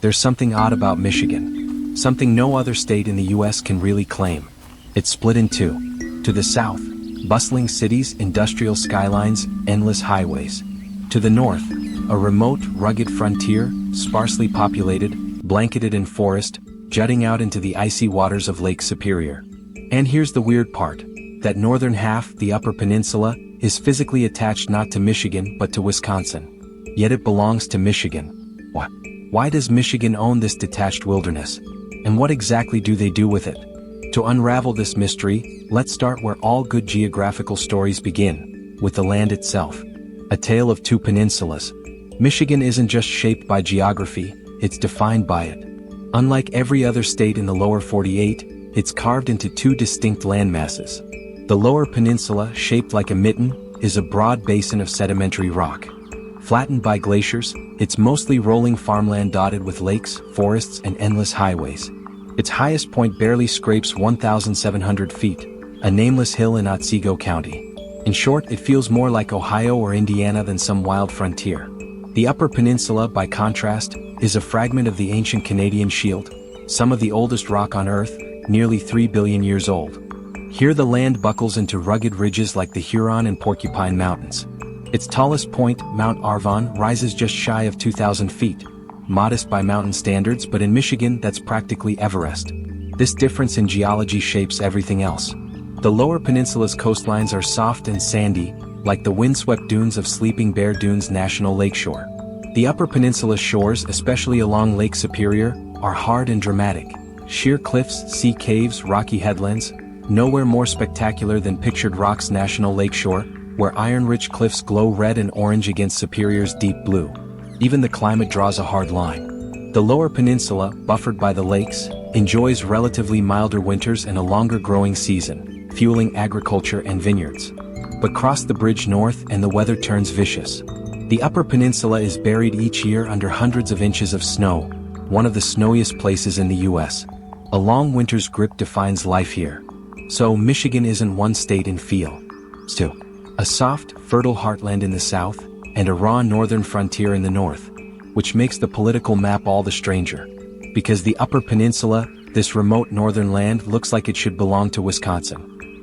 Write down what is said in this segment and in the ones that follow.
there's something odd about Michigan. Something no other state in the US can really claim. It's split in two. To the south, bustling cities, industrial skylines, endless highways. To the north, a remote, rugged frontier, sparsely populated, blanketed in forest, jutting out into the icy waters of Lake Superior. And here's the weird part. That northern half, the Upper Peninsula, is physically attached not to Michigan but to Wisconsin. Yet it belongs to Michigan. Why does Michigan own this detached wilderness? And what exactly do they do with it? To unravel this mystery, let's start where all good geographical stories begin, with the land itself. A tale of two peninsulas. Michigan isn't just shaped by geography, it's defined by it. Unlike every other state in the lower 48, it's carved into two distinct landmasses. The lower peninsula, shaped like a mitten, is a broad basin of sedimentary rock. Flattened by glaciers, it's mostly rolling farmland dotted with lakes, forests, and endless highways. Its highest point barely scrapes 1,700 feet, a nameless hill in Otsego County. In short, it feels more like Ohio or Indiana than some wild frontier. The Upper Peninsula, by contrast, is a fragment of the ancient Canadian Shield, some of the oldest rock on Earth, nearly 3 billion years old. Here the land buckles into rugged ridges like the Huron and Porcupine Mountains. Its tallest point, Mount Arvon, rises just shy of 2,000 feet. Modest by mountain standards, but in Michigan that's practically Everest. This difference in geology shapes everything else. The lower peninsula's coastlines are soft and sandy, like the windswept dunes of Sleeping Bear Dunes National Lakeshore. The Upper Peninsula shores, especially along Lake Superior, are hard and dramatic. Sheer cliffs, sea caves, rocky headlands. Nowhere more spectacular than Pictured Rocks National Lakeshore, where iron-rich cliffs glow red and orange against Superior's deep blue. Even the climate draws a hard line. The lower peninsula, buffered by the lakes, enjoys relatively milder winters and a longer growing season, fueling agriculture and vineyards. But cross the bridge north and the weather turns vicious. The Upper Peninsula is buried each year under hundreds of inches of snow, one of the snowiest places in the US. A long winter's grip defines life here. So Michigan isn't one state in feel. It's two. A soft, fertile heartland in the south, and a raw northern frontier in the north, which makes the political map all the stranger. Because the Upper Peninsula, this remote northern land, looks like it should belong to Wisconsin.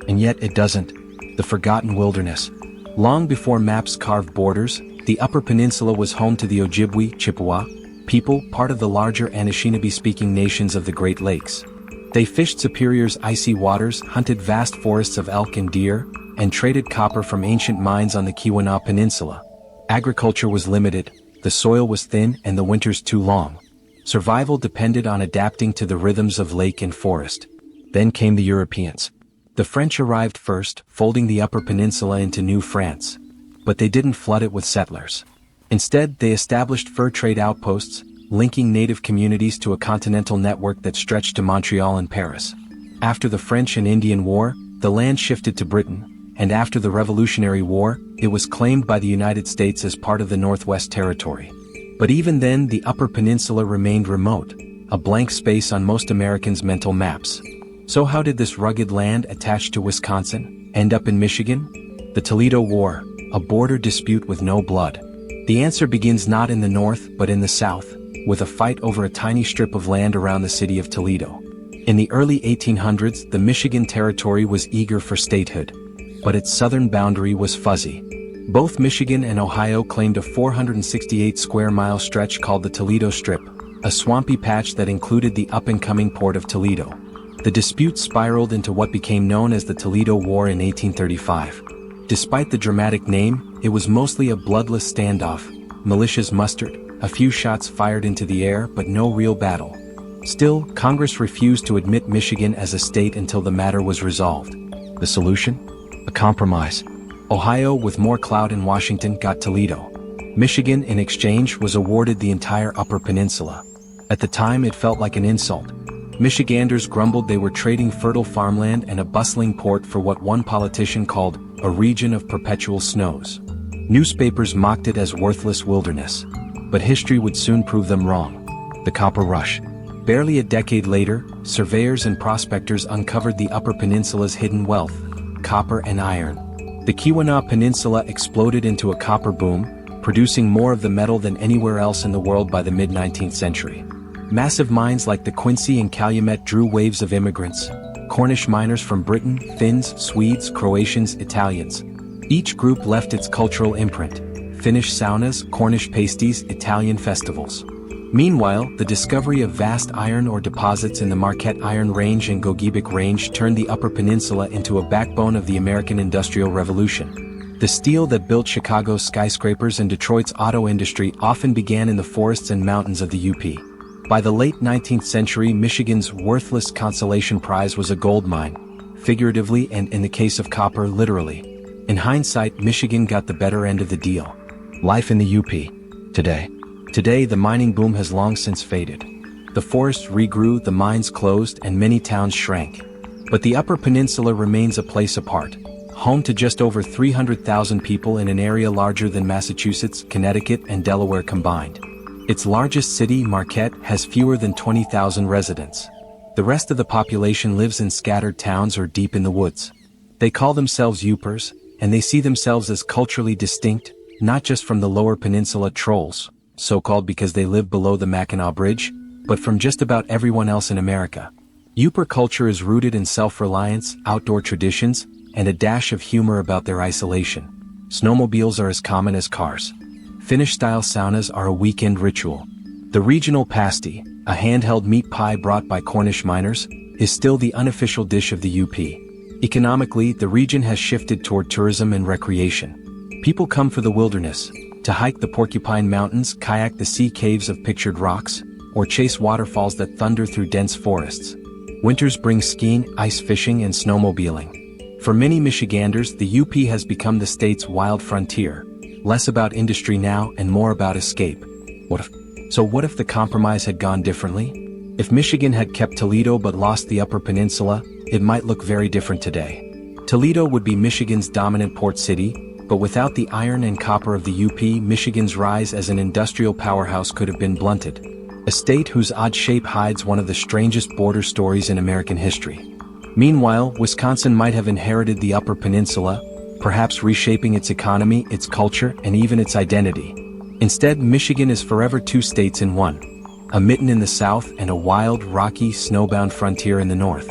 And yet it doesn't. The forgotten wilderness. Long before maps carved borders, the Upper Peninsula was home to the Ojibwe, Chippewa, people, part of the larger Anishinaabe-speaking nations of the Great Lakes. They fished Superior's icy waters, hunted vast forests of elk and deer, and traded copper from ancient mines on the Keweenaw Peninsula. Agriculture was limited, the soil was thin and the winters too long. Survival depended on adapting to the rhythms of lake and forest. Then came the Europeans. The French arrived first, folding the Upper Peninsula into New France. But they didn't flood it with settlers. Instead, they established fur trade outposts, linking native communities to a continental network that stretched to Montreal and Paris. After the French and Indian War, the land shifted to Britain, and after the Revolutionary War, it was claimed by the United States as part of the Northwest Territory. But even then, the Upper Peninsula remained remote, a blank space on most Americans' mental maps. So how did this rugged land attached to Wisconsin end up in Michigan? The Toledo War, a border dispute with no blood. The answer begins not in the north but in the south, with a fight over a tiny strip of land around the city of Toledo. In the early 1800s, the Michigan Territory was eager for statehood. But its southern boundary was fuzzy. Both Michigan and Ohio claimed a 468 square mile stretch called the Toledo Strip, a swampy patch that included the up-and-coming port of Toledo. The dispute spiraled into what became known as the Toledo War in 1835. Despite the dramatic name, it was mostly a bloodless standoff, militias mustered, a few shots fired into the air, but no real battle. Still, Congress refused to admit Michigan as a state until the matter was resolved. The solution? A compromise. Ohio, with more clout in Washington, got Toledo. Michigan, in exchange, was awarded the entire Upper Peninsula. At the time, it felt like an insult. Michiganders grumbled they were trading fertile farmland and a bustling port for what one politician called a region of perpetual snows. Newspapers mocked it as worthless wilderness. But history would soon prove them wrong. The Copper Rush. Barely a decade later, surveyors and prospectors uncovered the Upper Peninsula's hidden wealth: copper and iron. The Keweenaw Peninsula exploded into a copper boom, producing more of the metal than anywhere else in the world by the mid-19th century. Massive mines like the Quincy and Calumet drew waves of immigrants. Cornish miners from Britain, Finns, Swedes, Croatians, Italians. Each group left its cultural imprint. Finnish saunas, Cornish pasties, Italian festivals. Meanwhile, the discovery of vast iron ore deposits in the Marquette Iron Range and Gogebic Range turned the Upper Peninsula into a backbone of the American Industrial Revolution. The steel that built Chicago's skyscrapers and Detroit's auto industry often began in the forests and mountains of the UP. By the late 19th century, Michigan's worthless consolation prize was a gold mine, figuratively and in the case of copper, literally. In hindsight, Michigan got the better end of the deal. Life in the UP. Today, the mining boom has long since faded. The forests regrew, the mines closed, and many towns shrank. But the Upper Peninsula remains a place apart, home to just over 300,000 people in an area larger than Massachusetts, Connecticut, and Delaware combined. Its largest city, Marquette, has fewer than 20,000 residents. The rest of the population lives in scattered towns or deep in the woods. They call themselves Uppers, and they see themselves as culturally distinct, not just from the Lower Peninsula trolls, so-called because they live below the Mackinac Bridge, but from just about everyone else in America. Upper culture is rooted in self-reliance, outdoor traditions, and a dash of humor about their isolation. Snowmobiles are as common as cars. Finnish-style saunas are a weekend ritual. The regional pasty, a handheld meat pie brought by Cornish miners, is still the unofficial dish of the UP. Economically, the region has shifted toward tourism and recreation. People come for the wilderness, to hike the Porcupine Mountains, kayak the sea caves of pictured rocks, or chase waterfalls that thunder through dense forests. Winters bring skiing, ice fishing, and snowmobiling. For many Michiganders, the UP has become the state's wild frontier, less about industry now and more about escape. What if the compromise had gone differently? If Michigan had kept Toledo but lost the Upper Peninsula, it might look very different today. Toledo would be Michigan's dominant port city, but without the iron and copper of the UP, Michigan's rise as an industrial powerhouse could have been blunted. A state whose odd shape hides one of the strangest border stories in American history. Meanwhile, Wisconsin might have inherited the Upper Peninsula, perhaps reshaping its economy, its culture, and even its identity. Instead, Michigan is forever two states in one. A mitten in the south and a wild, rocky, snowbound frontier in the north.